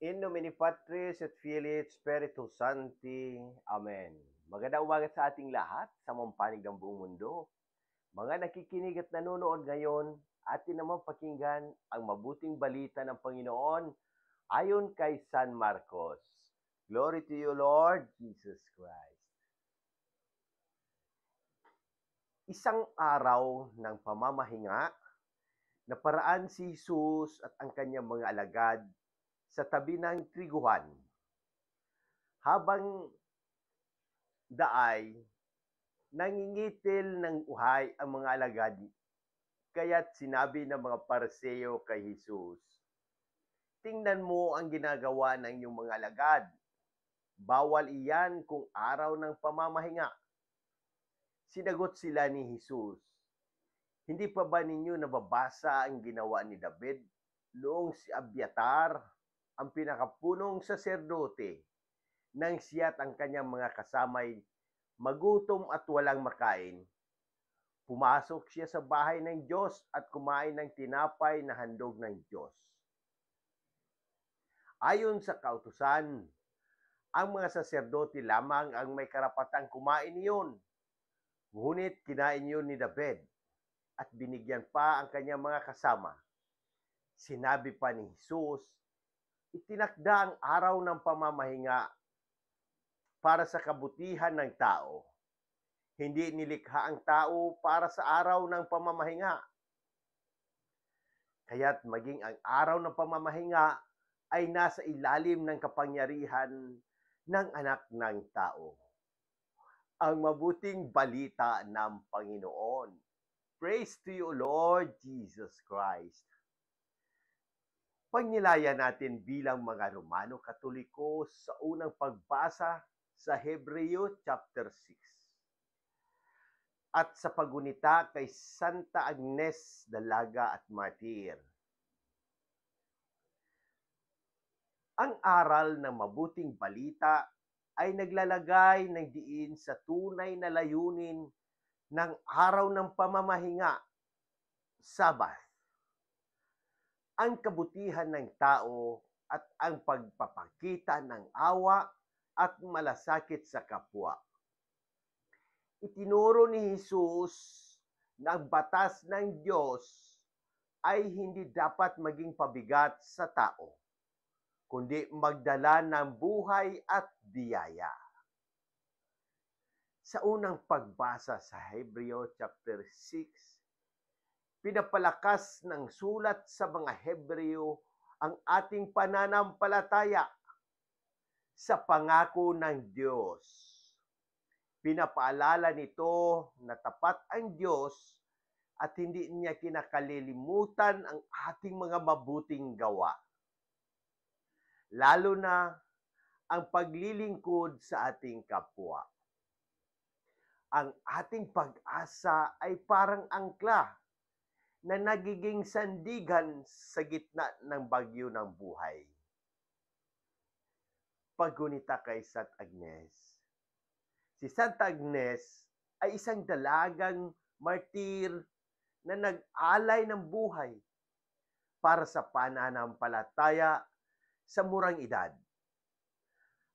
In nomine Patris et Filii et Spiritus Sancti. Amen. Magandang umaga sa ating lahat sa mampanig ng buong mundo. Mga nakikinig at nanonood ngayon, atin naman pakinggan ang mabuting balita ng Panginoon ayon kay San Marcos. Glory to you, Lord Jesus Christ. Isang araw ng pamamahinga, naparaan si Jesus at ang kanyang mga alagad sa tabi ng triguhan. Habang daay, nangingitil ng uhay ang mga alagad, kaya't sinabi ng mga Pariseo kay Jesus, "Tingnan mo ang ginagawa ng iyong mga alagad. Bawal iyan kung araw ng pamamahinga." Sinagot sila ni Jesus, "Hindi pa ba ninyo nababasa ang ginawa ni David noong si Abiatar, ang pinakapunong saserdote, nang siya't ang kanyang mga kasamay magutom at walang makain? Pumasok siya sa bahay ng Diyos at kumain ng tinapay na handog ng Diyos. Ayon sa kautusan, ang mga saserdote lamang ang may karapatang kumain niyon. Ngunit kinain yun ni David at binigyan pa ang kanyang mga kasama." Sinabi pa ni Jesus, itinakda ang araw ng pamamahinga para sa kabutihan ng tao. Hindi nilikha ang tao para sa araw ng pamamahinga. Kaya't maging ang araw ng pamamahinga ay nasa ilalim ng kapangyarihan ng anak ng tao. Ang mabuting balita ng Panginoon. Praise to you, Lord Jesus Christ. Pagnilaya natin bilang mga Romano Katoliko sa unang pagbasa sa Hebreo chapter 6. At sa pagunita kay Santa Agnes Dalaga at Martir. Ang aral ng mabuting balita ay naglalagay ng diin sa tunay na layunin ng araw ng pamamahinga, Sabat. Ang kabutihan ng tao at ang pagpapakita ng awa at malasakit sa kapwa. Itinuro ni Jesus na ang batas ng Diyos ay hindi dapat maging pabigat sa tao, kundi magdala ng buhay at biyaya. Sa unang pagbasa sa Hebreo chapter 6, pinapalakas ng sulat sa mga Hebreo ang ating pananampalataya sa pangako ng Diyos. Pinapaalala nito na tapat ang Diyos at hindi niya kinakalilimutan ang ating mga mabuting gawa. Lalo na ang paglilingkod sa ating kapwa. Ang ating pag-asa ay parang angkla na nagiging sandigan sa gitna ng bagyo ng buhay. Paggunita kay Santa Agnes. Si Santa Agnes ay isang dalagang martir na nag-alay ng buhay para sa pananampalataya sa murang edad.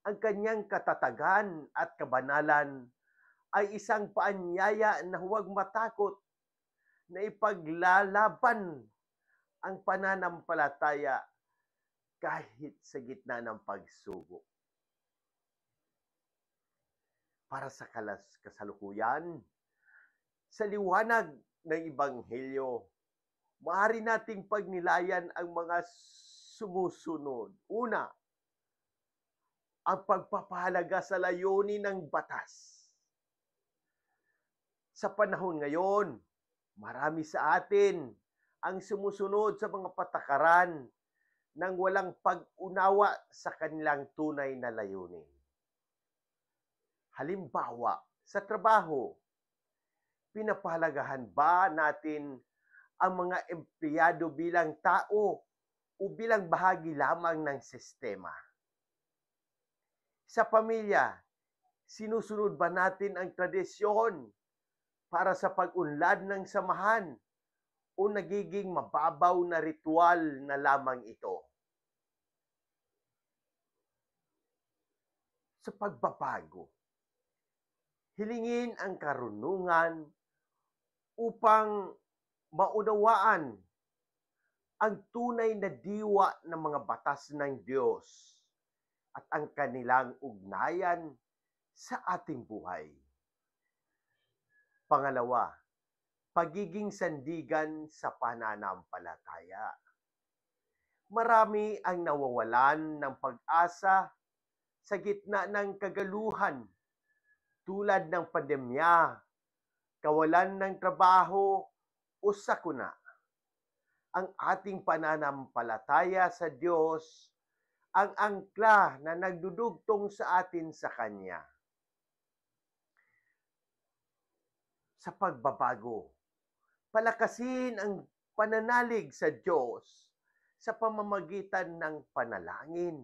Ang kanyang katatagan at kabanalan ay isang paanyaya na huwag matakot na ipaglalaban ang pananampalataya kahit sa gitna ng pagsubok. Para sa kasalukuyan, sa liwanag ng Ebanghelyo, maaari nating pagnilayan ang mga sumusunod. Una, ang pagpapahalaga sa layunin ng batas. Sa panahon ngayon, marami sa atin ang sumusunod sa mga patakaran nang walang pag-unawa sa kanilang tunay na layunin. Halimbawa, sa trabaho, pinapahalagahan ba natin ang mga empleyado bilang tao o bilang bahagi lamang ng sistema? Sa pamilya, sinusunod ba natin ang tradisyon para sa pag-unlad ng samahan o nagiging mababaw na ritual na lamang ito? sa pagbabago. Hilingin ang karunungan upang maunawaan ang tunay na diwa ng mga batas ng Diyos at ang kanilang ugnayan sa ating buhay. Pangalawa, pagiging sandigan sa pananampalataya. Marami ang nawawalan ng pag-asa sa gitna ng kagaluhan tulad ng pandemya, kawalan ng trabaho o sakuna. Ang ating pananampalataya sa Diyos ang angkla na nagdudugtong sa atin sa Kanya. Sa pagbabago, palakasin ang pananalig sa Diyos sa pamamagitan ng panalangin,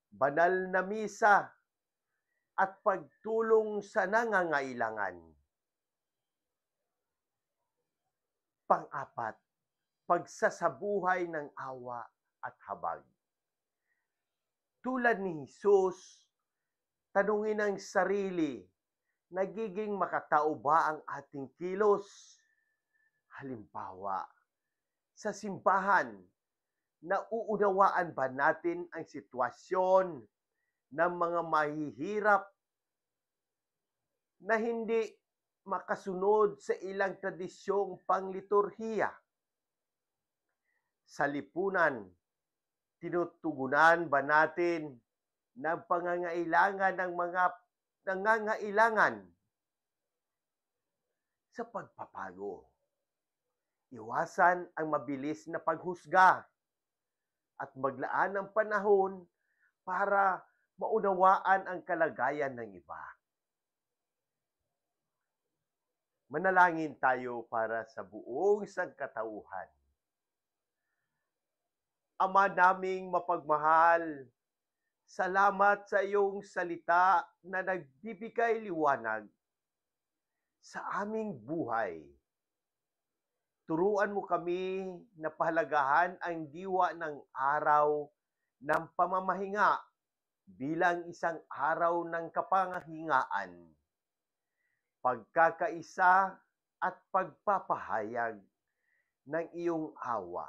banal na misa, at pagtulong sa nangangailangan. Pang-apat, pagsasabuhay ng awa at habag. Tulad ni Jesus, tanungin ang sarili, nagiging makatao ba ang ating kilos? Halimbawa, sa simbahan, nauunawaan ba natin ang sitwasyon ng mga mahihirap na hindi makasunod sa ilang tradisyong pangliturhiya? Sa lipunan, tinutugunan ba natin ng pangangailangan ng mga nangangailangan? Sa pagpapago, iwasan ang mabilis na paghusga at maglaan ng panahon para maunawaan ang kalagayan ng iba. Manalangin tayo para sa buong sangkatauhan. Ama naming mapagmahal, salamat sa iyong salita na nagbibigay liwanag sa aming buhay. Turuan mo kami na pahalagahan ang diwa ng araw ng pamamahinga bilang isang araw ng kapangahingaan, pagkakaisa at pagpapahayag ng iyong awa.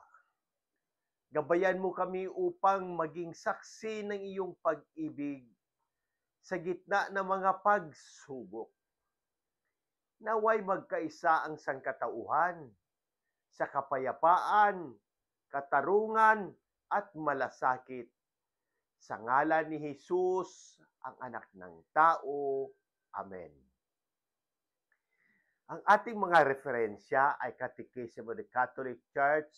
Gabayan mo kami upang maging saksi ng iyong pag-ibig sa gitna ng mga pagsubok. Naway magkaisa ang sangkatauhan sa kapayapaan, katarungan at malasakit. Sa ngalan ni Jesus, ang anak ng tao. Amen. Ang ating mga referensya ay Catechism of the Catholic Church,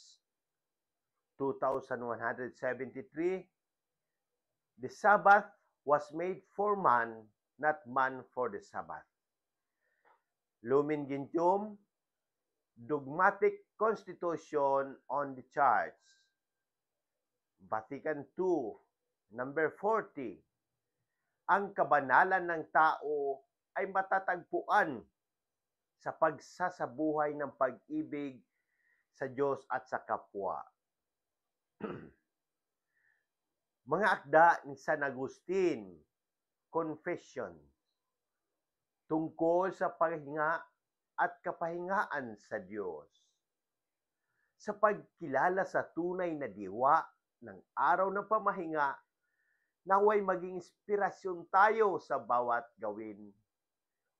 2173. The Sabbath was made for man, not man for the Sabbath. Lumen Gentium, Dogmatic Constitution on the Church, Vatican II, number 40. Ang kabanalan ng tao ay matatagpuan sa pagsasabuhay ng pag-ibig sa Diyos at sa kapwa. Mga akda ni San Agustin, Confession, tungkol sa paghinga at kapahingaan sa Diyos. Sa pagkilala sa tunay na diwa ng araw ng pamahinga, naway maging inspirasyon tayo sa bawat gawin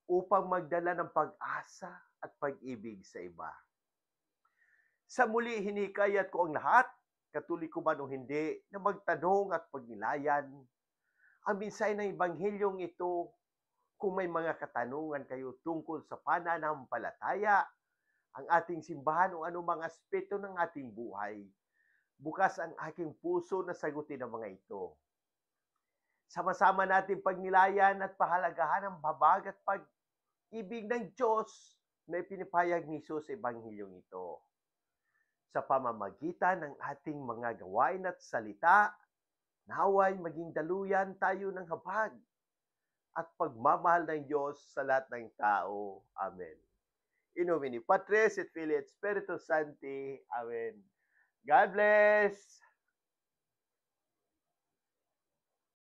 upang magdala ng pag-asa at pag-ibig sa iba. Sa muli, hinikayat ko ang lahat, Katoliko man o hindi, na magtanong at pagnilayan ang mensahe ng Ebanghilyong ito. Kung may mga katanungan kayo tungkol sa pananampalataya, ang ating simbahan o anumang aspeto ng ating buhay, bukas ang aking puso na sagutin ang mga ito. Sama-sama natin pagnilayan at pahalagahan ang babag at pag-ibig ng Diyos na ipinapahayag ni Jesus sa Ebanghilyong ito. Sa pamamagitan ng ating mga gawain at salita, naway maging daluyan tayo ng habag at pagmamahal ng Diyos sa lahat ng tao. Amen. In nomine Patris et Filii et Spiritus Sancti. Amen. God bless!